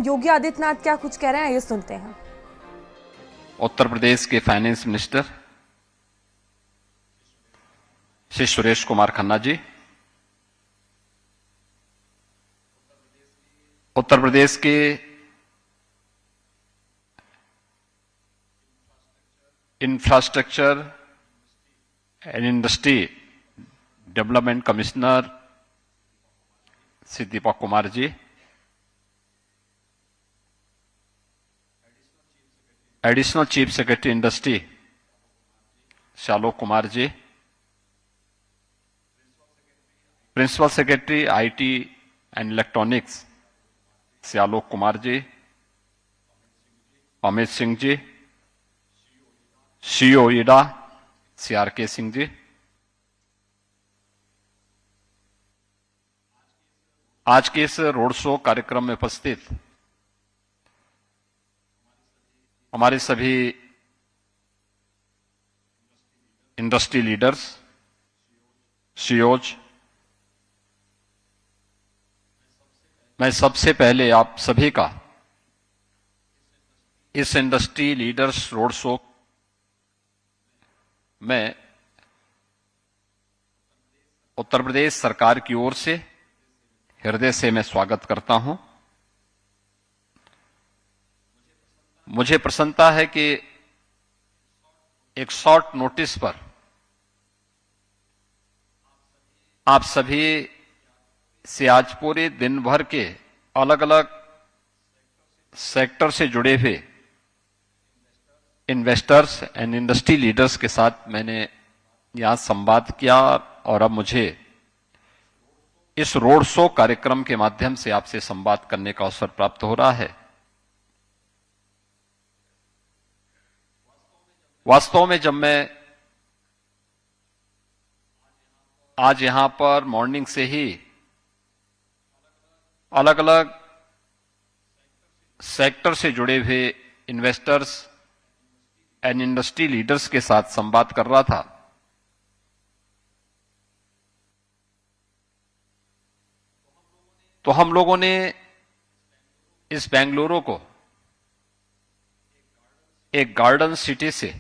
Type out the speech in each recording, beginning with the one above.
CM Yogi Adityanath क्या कुछ कह रहे हैं, ये सुनते हैं। उत्तर प्रदेश के फाइनेंस मिनिस्टर श्री सुरेश कुमार खन्ना जी, उत्तर प्रदेश के infrastructure and industry development commissioner Shri Deepak Kumar ji, additional chief secretary industry Shri Alok Kumar ji, principal secretary IT and electronics Shri Alok Kumar ji, Amit Singh ji, CEO ईडा श्री आर.के. सिंह जी, आज के इस रोड शो कार्यक्रम में उपस्थित हमारे सभी इंडस्ट्री लीडर्स, सीईओज, मैं सबसे पहले आप सभी का इस इंडस्ट्री लीडर्स रोड शो में उत्तर प्रदेश सरकार की ओर से हृदय से मैं स्वागत करता हूं। मुझे प्रसन्नता है कि एक शॉर्ट नोटिस पर आप सभी से आज पूरे दिन भर के अलग अलग सेक्टर से जुड़े हुए इन्वेस्टर्स एंड इंडस्ट्री लीडर्स के साथ मैंने यहां संवाद किया और अब मुझे इस रोड शो कार्यक्रम के माध्यम से आपसे संवाद करने का अवसर प्राप्त हो रहा है। वास्तव में जब मैं आज यहां पर मॉर्निंग से ही अलग अलग सेक्टर से जुड़े हुए इन्वेस्टर्स एंड इंडस्ट्री लीडर्स के साथ संवाद कर रहा था, तो हम लोगों ने इस बेंगलुरु को एक गार्डन सिटी से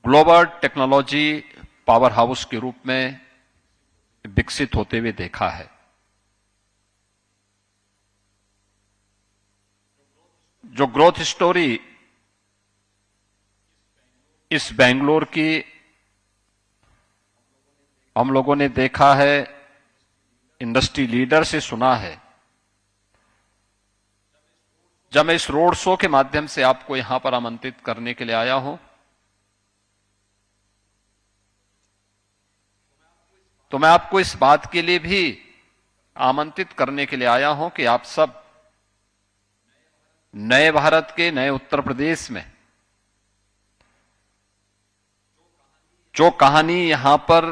ग्लोबल टेक्नोलॉजी पावर हाउस के रूप में विकसित होते हुए देखा है। जो ग्रोथ स्टोरी इस बेंगलोर की हम लोगों ने देखा है, इंडस्ट्री लीडर से सुना है, जब मैं इस रोड शो के माध्यम से आपको यहां पर आमंत्रित करने के लिए आया हूं, तो मैं आपको इस बात के लिए भी आमंत्रित करने के लिए आया हूं कि आप सब नए भारत के, नए उत्तर प्रदेश में जो कहानी यहां पर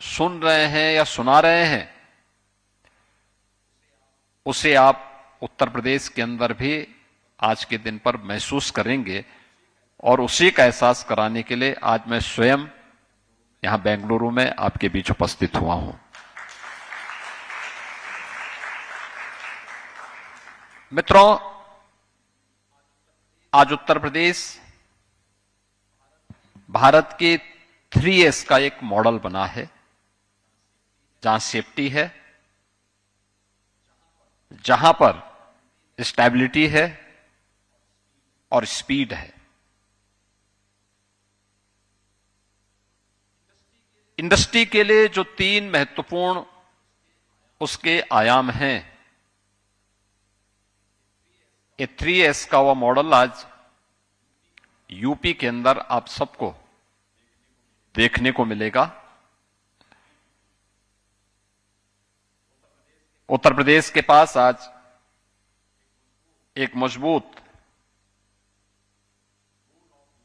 सुन रहे हैं या सुना रहे हैं, उसे आप उत्तर प्रदेश के अंदर भी आज के दिन पर महसूस करेंगे। और उसी का एहसास कराने के लिए आज मैं स्वयं यहां बेंगलुरु में आपके बीच उपस्थित हुआ हूं। मित्रों, आज उत्तर प्रदेश भारत के 3S का एक मॉडल बना है, जहां सेफ्टी है, जहां पर स्टेबिलिटी है और स्पीड है। इंडस्ट्री के लिए जो 3 महत्वपूर्ण उसके आयाम हैं, ये 3S का वह मॉडल आज यूपी के अंदर आप सबको देखने को मिलेगा। उत्तर प्रदेश के पास आज एक मजबूत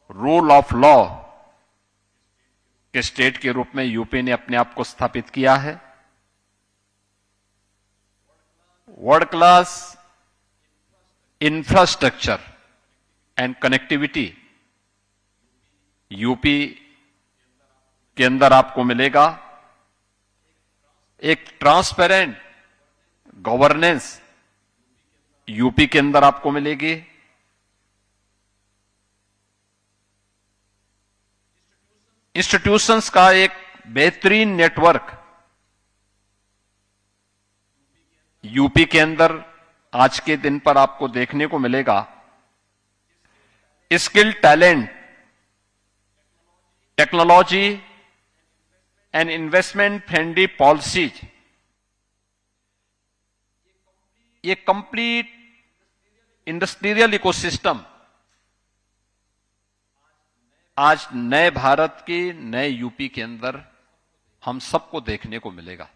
रूल ऑफ लॉ के स्टेट के रूप में यूपी ने अपने आप को स्थापित किया है। World class infrastructure and connectivity UP के अंदर आपको मिलेगा। एक ट्रांसपेरेंट गवर्नेंस यूपी के अंदर आपको मिलेगी। इंस्टीट्यूशंस का एक बेहतरीन नेटवर्क यूपी के अंदर आज के दिन पर आपको देखने को मिलेगा। Skill, talent, technology and investment friendly policies, ये कंप्लीट इंडस्ट्रियल इकोसिस्टम आज नए भारत की, नए यूपी के अंदर हम सबको देखने को मिलेगा।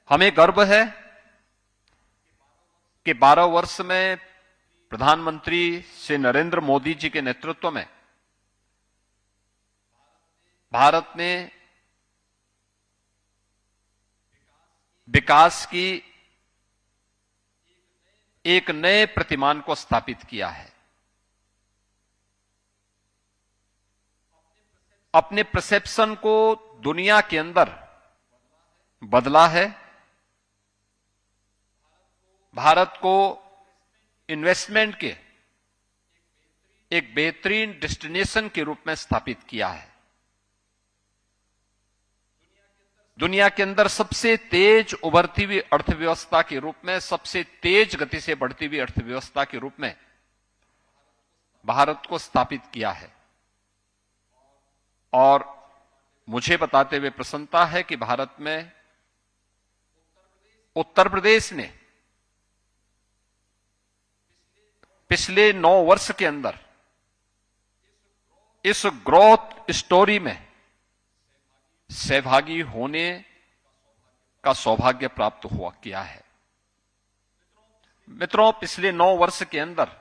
हमें गर्व है कि 12 वर्ष में प्रधानमंत्री श्री नरेंद्र मोदी जी के नेतृत्व में भारत ने विकास की एक नए प्रतिमान को स्थापित किया है। अपने परसेप्शन को दुनिया के अंदर बदला है। भारत को इन्वेस्टमेंट के एक बेहतरीन डेस्टिनेशन के रूप में स्थापित किया है। दुनिया के अंदर सबसे तेज उभरती हुई अर्थव्यवस्था के रूप में, सबसे तेज गति से बढ़ती हुई अर्थव्यवस्था के रूप में भारत को स्थापित किया है। और मुझे बताते हुए प्रसन्नता है कि भारत में उत्तर प्रदेश ने पिछले 9 वर्ष के अंदर इस ग्रोथ स्टोरी में सहभागी होने का सौभाग्य प्राप्त हुआ किया है। मित्रों, पिछले 9 वर्ष के अंदर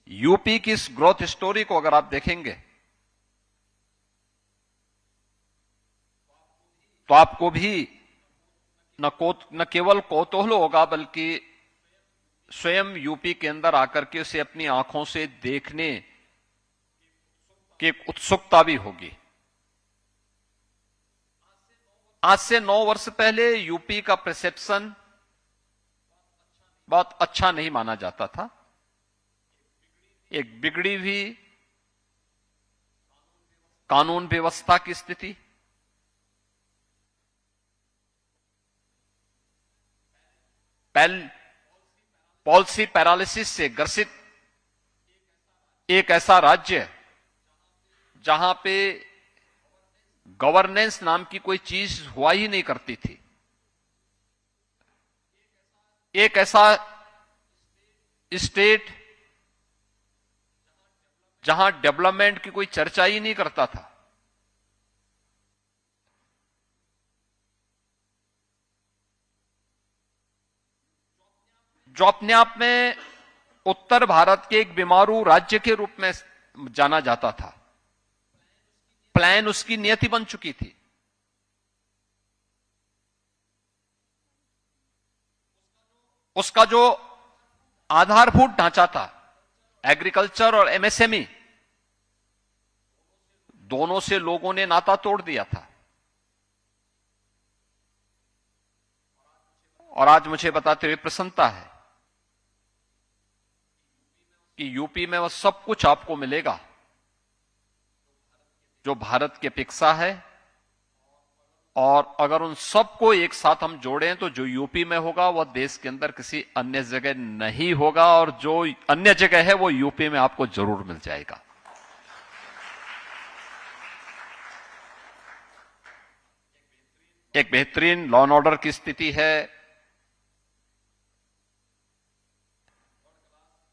यूपी की इस ग्रोथ स्टोरी को अगर आप देखेंगे तो आपको भी न केवल कौतूहल होगा बल्कि स्वयं यूपी के अंदर आकर के उसे अपनी आंखों से देखने की एक उत्सुकता भी होगी। आज से 9 वर्ष पहले यूपी का परसेप्शन बहुत अच्छा नहीं माना जाता था। एक बिगड़ी हुई कानून व्यवस्था की स्थिति, पॉलिसी पैरालिसिस से ग्रसित एक ऐसा राज्य जहां पे गवर्नेंस नाम की कोई चीज हुआ ही नहीं करती थी। एक ऐसा स्टेट जहां डेवलपमेंट की कोई चर्चा ही नहीं करता था। जो अपने आप में उत्तर भारत के एक बीमारू राज्य के रूप में जाना जाता था। प्लान उसकी नियति बन चुकी थी। उसका जो आधारभूत ढांचा था, एग्रीकल्चर और एमएसएमई, दोनों से लोगों ने नाता तोड़ दिया था। और आज मुझे बताते हुए प्रसन्नता है कि यूपी में वह सब कुछ आपको मिलेगा जो भारत की अपेक्षा है। और अगर उन सबको एक साथ हम जोड़ें तो जो यूपी में होगा वह देश के अंदर किसी अन्य जगह नहीं होगा, और जो अन्य जगह है वो यूपी में आपको जरूर मिल जाएगा। एक बेहतरीन लॉ एंड ऑर्डर की स्थिति है,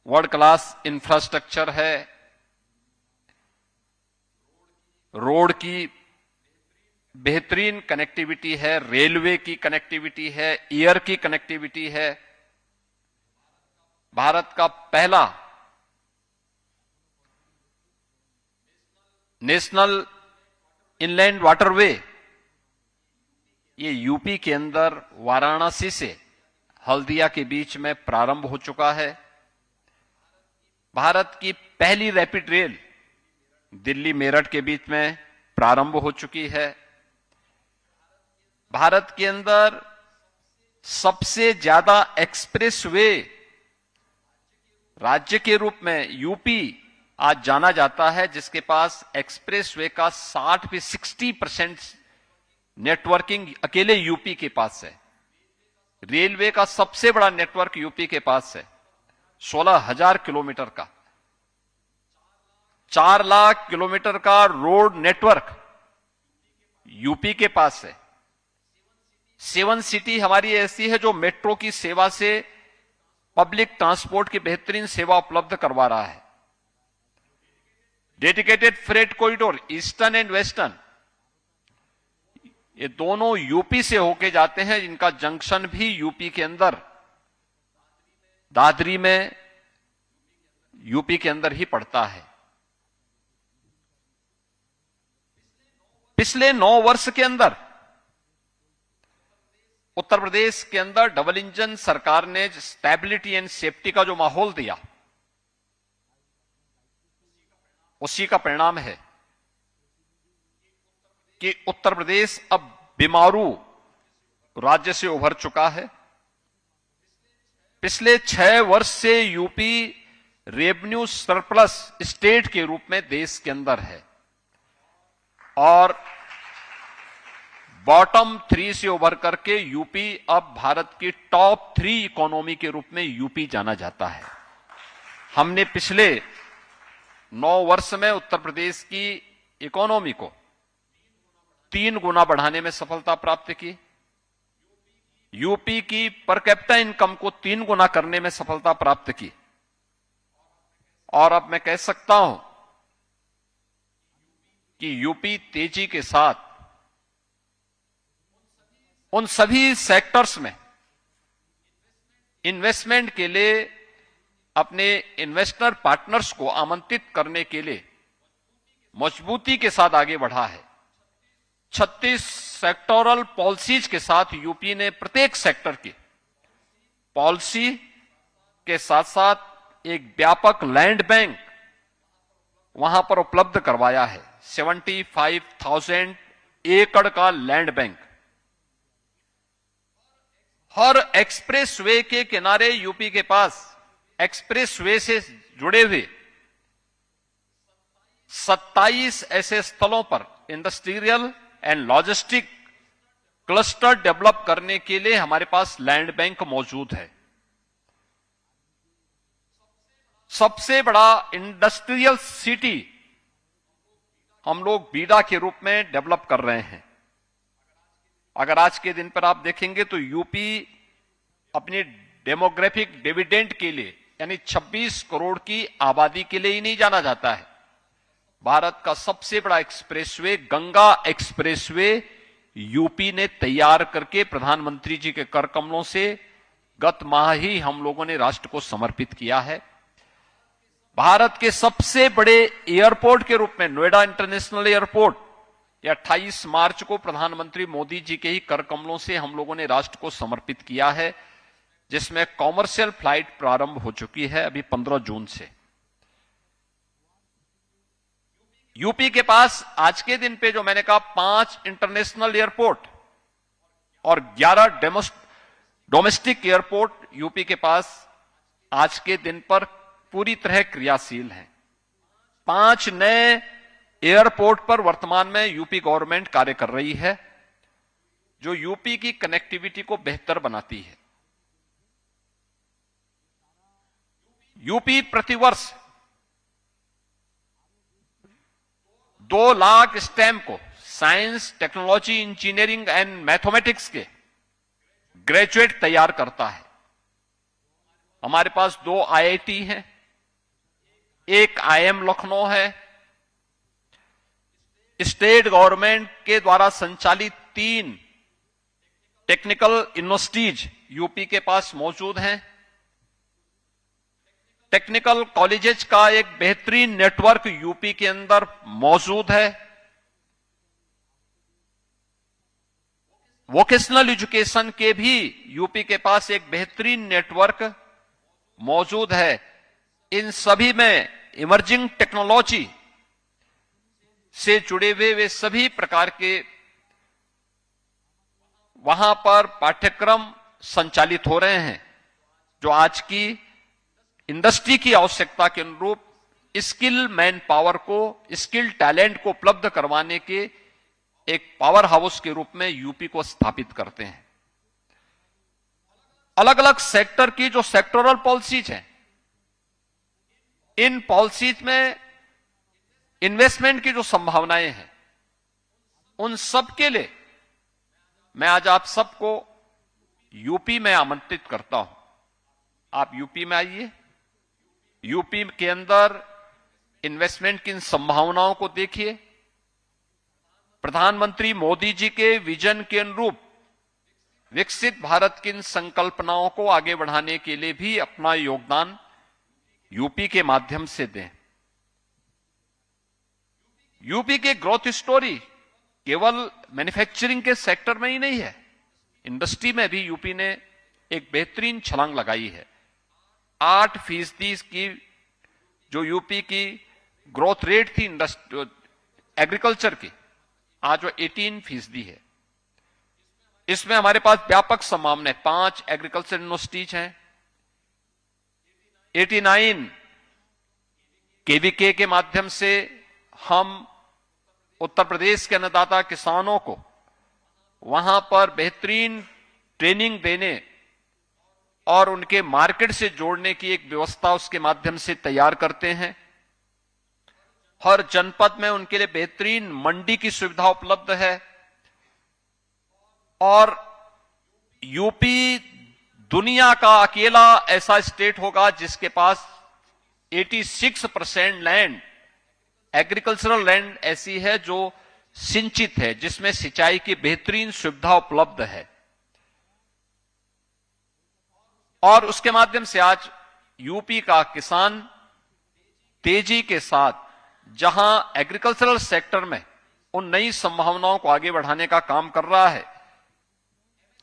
वर्ल्ड क्लास इंफ्रास्ट्रक्चर है, रोड की बेहतरीन कनेक्टिविटी है, रेलवे की कनेक्टिविटी है, एयर की कनेक्टिविटी है। भारत का पहला नेशनल इनलैंड वाटरवे ये यूपी के अंदर वाराणसी से हल्दिया के बीच में प्रारंभ हो चुका है। भारत की पहली रैपिड रेल दिल्ली मेरठ के बीच में प्रारंभ हो चुकी है। भारत के अंदर सबसे ज्यादा एक्सप्रेसवे राज्य के रूप में यूपी आज जाना जाता है, जिसके पास एक्सप्रेसवे का 60% नेटवर्किंग अकेले यूपी के पास है। रेलवे का सबसे बड़ा नेटवर्क यूपी के पास है, 16,000 किलोमीटर का। 4 लाख किलोमीटर का रोड नेटवर्क यूपी के पास है। 7 सिटी हमारी ऐसी है जो मेट्रो की सेवा से पब्लिक ट्रांसपोर्ट की बेहतरीन सेवा उपलब्ध करवा रहा है। Dedicated freight corridor eastern and western, ये दोनों यूपी से होके जाते हैं, जिनका जंक्शन भी यूपी के अंदर दादरी में यूपी के अंदर ही पड़ता है। पिछले 9 वर्ष के अंदर उत्तर प्रदेश के अंदर डबल इंजन सरकार ने स्टेबिलिटी एंड सेफ्टी का जो माहौल दिया, उसी का परिणाम है कि उत्तर प्रदेश अब बीमारू राज्य से उभर चुका है। पिछले 6 वर्ष से यूपी रेवेन्यू सरप्लस स्टेट के रूप में देश के अंदर है और बॉटम 3 से उभर करके यूपी अब भारत की टॉप 3 इकोनॉमी के रूप में यूपी जाना जाता है। हमने पिछले 9 वर्ष में उत्तर प्रदेश की इकोनॉमी को 3 गुना बढ़ाने में सफलता प्राप्त की, यूपी की पर कैपिटा इनकम को 3 गुना करने में सफलता प्राप्त की और अब मैं कह सकता हूं कि यूपी तेजी के साथ उन सभी सेक्टर्स में इन्वेस्टमेंट के लिए अपने इन्वेस्टर पार्टनर्स को आमंत्रित करने के लिए मजबूती के साथ आगे बढ़ा है। 36 सेक्टोरल पॉलिसीज के साथ यूपी ने प्रत्येक सेक्टर की पॉलिसी के साथ साथ एक व्यापक लैंड बैंक वहां पर उपलब्ध करवाया है। 75,000 एकड़ का लैंड बैंक। हर एक्सप्रेस वे के किनारे यूपी के पास एक्सप्रेस वे से जुड़े हुए 27 ऐसे स्थलों पर industrial and logistic cluster develop करने के लिए हमारे पास लैंड बैंक मौजूद है। सबसे बड़ा इंडस्ट्रियल सिटी हम लोग बीडा के रूप में डेवलप कर रहे हैं। अगर आज के दिन पर आप देखेंगे तो यूपी अपनी डेमोग्राफिक डिविडेंड के लिए यानी 26 करोड़ की आबादी के लिए ही नहीं जाना जाता है। भारत का सबसे बड़ा एक्सप्रेसवे गंगा एक्सप्रेसवे यूपी ने तैयार करके प्रधानमंत्री जी के कर कमलों से गत माह ही हम लोगों ने राष्ट्र को समर्पित किया है। भारत के सबसे बड़े एयरपोर्ट के रूप में नोएडा इंटरनेशनल एयरपोर्ट या 28 मार्च को प्रधानमंत्री मोदी जी के ही कर कमलों से हम लोगों ने राष्ट्र को समर्पित किया है, जिसमें कॉमर्शियल फ्लाइट प्रारंभ हो चुकी है अभी 15 जून से। यूपी के पास आज के दिन पे जो मैंने कहा 5 इंटरनेशनल एयरपोर्ट और 11 डोमेस्टिक एयरपोर्ट यूपी के पास आज के दिन पर पूरी तरह क्रियाशील हैं। 5 नए एयरपोर्ट पर वर्तमान में यूपी गवर्नमेंट कार्य कर रही है, जो यूपी की कनेक्टिविटी को बेहतर बनाती है। यूपी प्रतिवर्ष 2 लाख स्टेम को science, technology, engineering and mathematics के ग्रेजुएट तैयार करता है। हमारे पास 2 आईआईटी हैं, एक आईएम लखनऊ है। स्टेट गवर्नमेंट के द्वारा संचालित 3 टेक्निकल यूनिवर्सिटीज यूपी के पास मौजूद हैं। टेक्निकल कॉलेजेस का एक बेहतरीन नेटवर्क यूपी के अंदर मौजूद है। वोकेशनल एजुकेशन के भी यूपी के पास एक बेहतरीन नेटवर्क मौजूद है। इन सभी में इमर्जिंग टेक्नोलॉजी से जुड़े हुए वे सभी प्रकार के वहां पर पाठ्यक्रम संचालित हो रहे हैं जो आज की इंडस्ट्री की आवश्यकता के अनुरूप स्किल मैन पावर को, स्किल टैलेंट को उपलब्ध करवाने के एक पावर हाउस के रूप में यूपी को स्थापित करते हैं। अलग अलग सेक्टर की जो सेक्टोरल पॉलिसीज हैं, इन पॉलिसीज में इन्वेस्टमेंट की जो संभावनाएं हैं, उन सब के लिए मैं आज आप सबको यूपी में आमंत्रित करता हूं। आप यूपी में आइए, यूपी के अंदर इन्वेस्टमेंट की इन संभावनाओं को देखिए। प्रधानमंत्री मोदी जी के विजन के अनुरूप विकसित भारत की इन संकल्पनाओं को आगे बढ़ाने के लिए भी अपना योगदान यूपी के माध्यम से दें। यूपी के ग्रोथ स्टोरी केवल मैन्युफैक्चरिंग के सेक्टर में ही नहीं है, इंडस्ट्री में भी यूपी ने एक बेहतरीन छलांग लगाई है। 8% की जो यूपी की ग्रोथ रेट थी एग्रीकल्चर की, आज वो 18% है। इसमें हमारे पास व्यापक संभावना है। 5 एग्रीकल्चर यूनिवर्सिटीज हैं, 89 केवीके के माध्यम से हम उत्तर प्रदेश के अन्नदाता किसानों को वहां पर बेहतरीन ट्रेनिंग देने और उनके मार्केट से जोड़ने की एक व्यवस्था उसके माध्यम से तैयार करते हैं। हर जनपद में उनके लिए बेहतरीन मंडी की सुविधा उपलब्ध है और यूपी दुनिया का अकेला ऐसा स्टेट होगा जिसके पास 86% लैंड, एग्रीकल्चरल लैंड ऐसी है जो सिंचित है, जिसमें सिंचाई की बेहतरीन सुविधा उपलब्ध है। और उसके माध्यम से आज यूपी का किसान तेजी के साथ जहां एग्रीकल्चरल सेक्टर में उन नई संभावनाओं को आगे बढ़ाने का काम कर रहा है,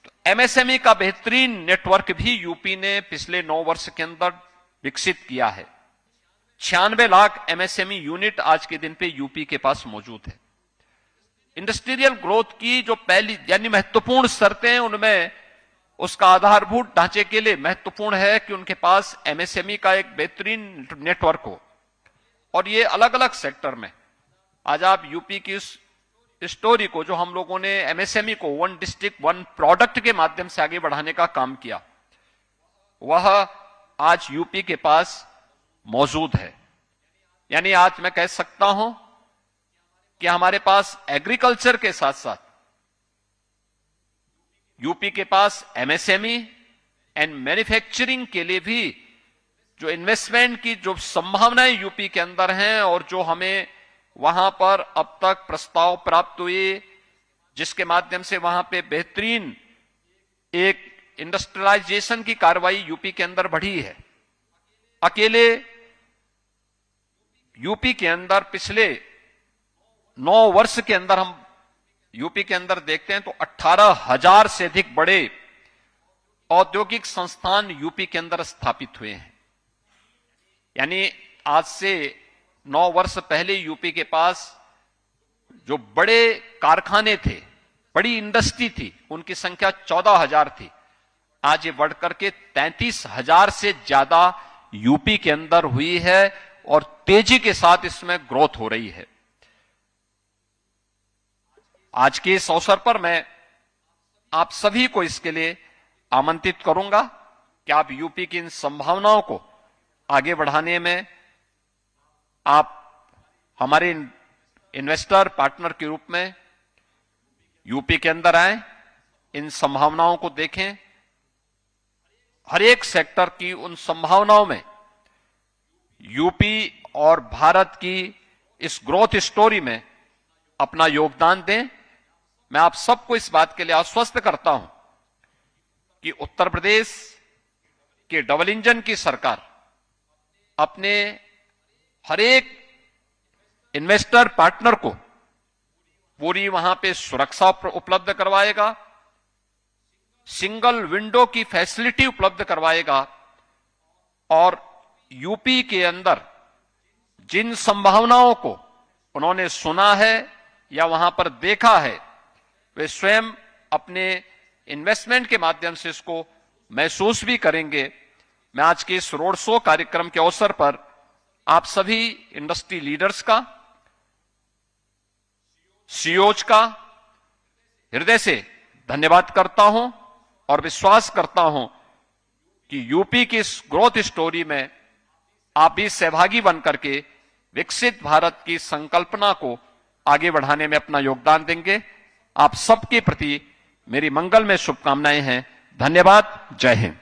तो एमएसएमई का बेहतरीन नेटवर्क भी यूपी ने पिछले 9 वर्ष के अंदर विकसित किया है। 96 लाख एमएसएमई यूनिट आज के दिन पे यूपी के पास मौजूद है। इंडस्ट्रियल ग्रोथ की जो पहली यानी महत्वपूर्ण शर्तें हैं, उनमें उसका आधारभूत ढांचे के लिए महत्वपूर्ण है कि उनके पास एमएसएमई का एक बेहतरीन नेटवर्क हो। और ये अलग अलग सेक्टर में आज आप यूपी की इस स्टोरी को, जो हम लोगों ने एमएसएमई को 1 डिस्ट्रिक्ट 1 प्रोडक्ट के माध्यम से आगे बढ़ाने का काम किया, वह आज यूपी के पास मौजूद है। यानी आज मैं कह सकता हूं कि हमारे पास एग्रीकल्चर के साथ साथ यूपी के पास एमएसएमई एंड मैन्युफैक्चरिंग के लिए भी जो इन्वेस्टमेंट की जो संभावनाएं यूपी के अंदर हैं और जो हमें वहां पर अब तक प्रस्ताव प्राप्त हुए, जिसके माध्यम से वहां पे बेहतरीन एक इंडस्ट्रियलाइजेशन की कार्रवाई यूपी के अंदर बढ़ी है। अकेले यूपी के अंदर पिछले 9 वर्ष के अंदर हम यूपी के अंदर देखते हैं तो 18,000 से अधिक बड़े औद्योगिक संस्थान यूपी के अंदर स्थापित हुए हैं। यानी आज से 9 वर्ष पहले यूपी के पास जो बड़े कारखाने थे, बड़ी इंडस्ट्री थी, उनकी संख्या 14,000 थी। आज ये बढ़कर के 33,000 से ज्यादा यूपी के अंदर हुई है और तेजी के साथ इसमें ग्रोथ हो रही है। आज के इस अवसर पर मैं आप सभी को इसके लिए आमंत्रित करूंगा कि आप यूपी की इन संभावनाओं को आगे बढ़ाने में आप हमारे इन्वेस्टर पार्टनर के रूप में यूपी के अंदर आए, इन संभावनाओं को देखें। हर एक सेक्टर की उन संभावनाओं में यूपी और भारत की इस ग्रोथ स्टोरी में अपना योगदान दें। मैं आप सबको इस बात के लिए आश्वस्त करता हूं कि उत्तर प्रदेश के डबल इंजन की सरकार अपने हर एक इन्वेस्टर पार्टनर को पूरी वहां पे सुरक्षा उपलब्ध करवाएगा, सिंगल विंडो की फैसिलिटी उपलब्ध करवाएगा और यूपी के अंदर जिन संभावनाओं को उन्होंने सुना है या वहां पर देखा है, वे स्वयं अपने इन्वेस्टमेंट के माध्यम से इसको महसूस भी करेंगे। मैं आज के इस रोड शो कार्यक्रम के अवसर पर आप सभी इंडस्ट्री लीडर्स का, सीईओज का हृदय से धन्यवाद करता हूं और विश्वास करता हूं कि यूपी की इस ग्रोथ स्टोरी में आप भी सहभागी बनकर के विकसित भारत की संकल्पना को आगे बढ़ाने में अपना योगदान देंगे। आप सबके प्रति मेरी मंगलमय शुभकामनाएं हैं। धन्यवाद। जय हिंद।